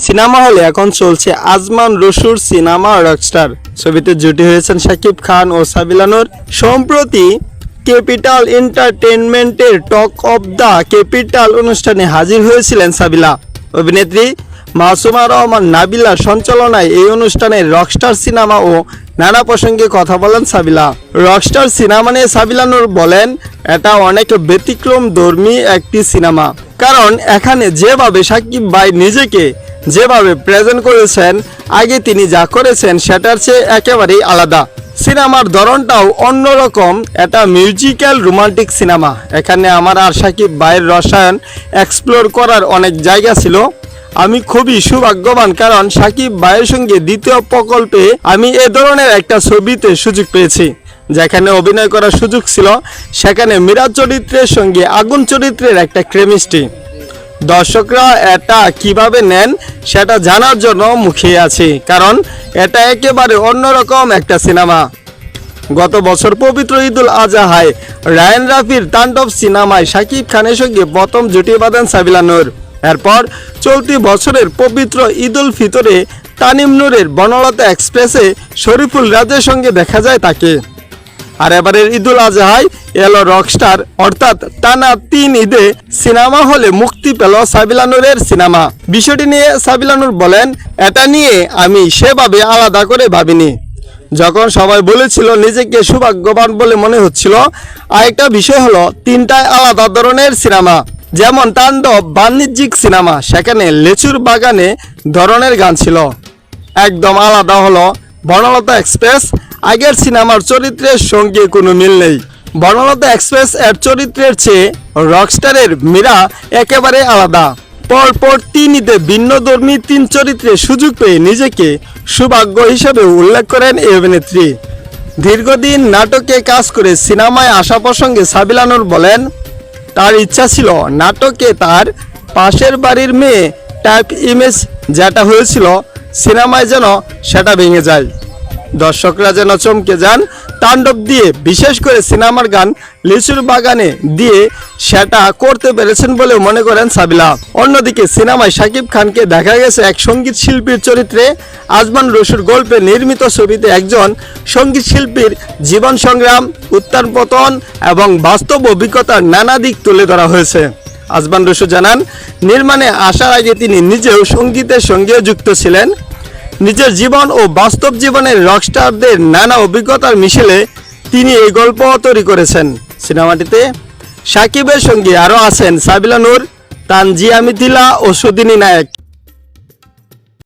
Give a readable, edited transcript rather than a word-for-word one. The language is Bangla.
সিনেমা হলে এখন চলছে আজমান রসুর সিনেমা রকস্টার। ছবিতে জুটি হয়েছেন শাকিব খান ও সাবিলা নূর। সম্প্রতি ক্যাপিটাল এন্টারটেইনমেন্টের টক অব দ্য ক্যাপিটাল অনুষ্ঠানে হাজির হয়েছিলেন সাবিলা। অভিনেত্রী মাসুমা রহমান নাবিলার সঞ্চালনায় এই অনুষ্ঠানে রকস্টার সিনেমা ও নানা প্রসঙ্গে কথা বলেন সাবিলা। রকস্টার সিনেমা নিয়ে সাবিলা নূর বলেন, এটা অনেক ব্যতিক্রমধর্মী একটি সিনেমা, কারণ এখানে যেভাবে শাকিব ভাই নিজেকে যেভাবে প্রেজেন্ট করেছেন, আগে তিনি যা করেছেন সেটার চেয়ে একেবারেই আলাদা। সিনেমার ধরনটাও অন্যরকম, এটা মিউজিক্যাল রোমান্টিক সিনেমা। এখানে আমার আর শাকিব ভাইয়ের রসায়ন এক্সপ্লোর করার অনেক জায়গা ছিল। আমি খুবই সৌভাগ্যবান, কারণ শাকিব ভাইয়ের সঙ্গে দ্বিতীয় প্রকল্পে আমি এ ধরনের একটা ছবিতে সুযোগ পেয়েছি। যেখানে অভিনয় করার সুযোগ ছিল, সেখানে মিরাজ চরিত্রের সঙ্গে আগুন চরিত্রের একটা কেমিস্ট্রি। দর্শকরা এটা কিভাবে নেন সেটা জানার জন্য মুখিয়ে আছি, কারণ এটা একেবারে অন্যরকম একটা সিনেমা। গত বছর পবিত্র ঈদুল আজহায় রায়ান রাফির তাণ্ডব সিনেমায় শাকিব খানের সঙ্গে প্রথম জুটি বাঁধেন সাবিলা নূর। এরপর চলতি বছরের পবিত্র ঈদুল ফিতরে তানিম নূরের বনলতা এক্সপ্রেসে শরীফুল রাজের সঙ্গে দেখা যায় তাকে। আর এবারের ঈদুল আজহায় এলো রকস্টার, অর্থাৎ টানা 3 ঈদে সিনেমা হলে মুক্তি পেল সাবিলা নূরের সিনেমা। বিষয়টি নিয়ে সাবিলা নূর বলেন, এটা নিয়ে আমি সেভাবে আলাদা করে ভাবিনি। যখন সবাই বলেছিল নিজেকে সৌভাগ্যবান বলে মনে হচ্ছিল। আরেকটা বিষয় হলো, 3টায় আলাদা ধরনের সিনেমা। যেমন তাণ্ডব বাণিজ্যিক সিনেমা, সেখানে লেচুর বাগানে ধরনের গান ছিল। একদম আলাদা হলো বনলতা এক্সপ্রেস। আগের সিনেমার চরিত্রের সঙ্গে কোনো মিল নেই। বনলতা এক্সপ্রেস এর চরিত্রের চেয়ে রকস্টারের মীরা একেবারে আলাদা। পরপর 3 ঈদে ভিন্নধর্মী 3 চরিত্রে সুযোগ পেয়ে নিজেকে সৌভাগ্য হিসেবে উল্লেখ করেন এই অভিনেত্রী। দীর্ঘদিন নাটকে কাজ করে সিনেমায় আসা প্রসঙ্গে সাবিলা নূর বলেন, তার ইচ্ছা ছিল নাটকে তার পাশের বাড়ির মেয়ে টাইপ ইমেজ যেটা হয়েছিল, সিনেমায় যেন সেটা ভেঙে যায়। দর্শকরা যেন চমকে যান তাণ্ডব দিয়ে, বিশেষ করে সিনেমার গান লিচুর বাগানে দিয়ে সেটা করতে পেরেছেন বলে মনে করেন সাবিলা। অন্যদিকে সিনেমায় শাকিব খানকে দেখা গেছে এক সঙ্গীত শিল্পীর চরিত্রে। আজমান রসুর গল্পে নির্মিত ছবিতে একজন সঙ্গীত শিল্পীর জীবন সংগ্রাম, উত্থান পতন এবং বাস্তব অভিজ্ঞতার নানা দিক তুলে ধরা হয়েছে। আজমান রসু জানান, নির্মাণে আসার আগে তিনি নিজেও সঙ্গীতের সঙ্গে যুক্ত ছিলেন। নিজের জীবন ও বাস্তব জীবনের রকস্টারদের নানা অভিজ্ঞতার মিশেলে তিনি এই গল্প তৈরি করেছেন। সিনেমাটিতে শাকিবের সঙ্গে আরও আছেন সাবিলা নূর, তানজিয়া মিথিলা ও সুদিনী নায়ক।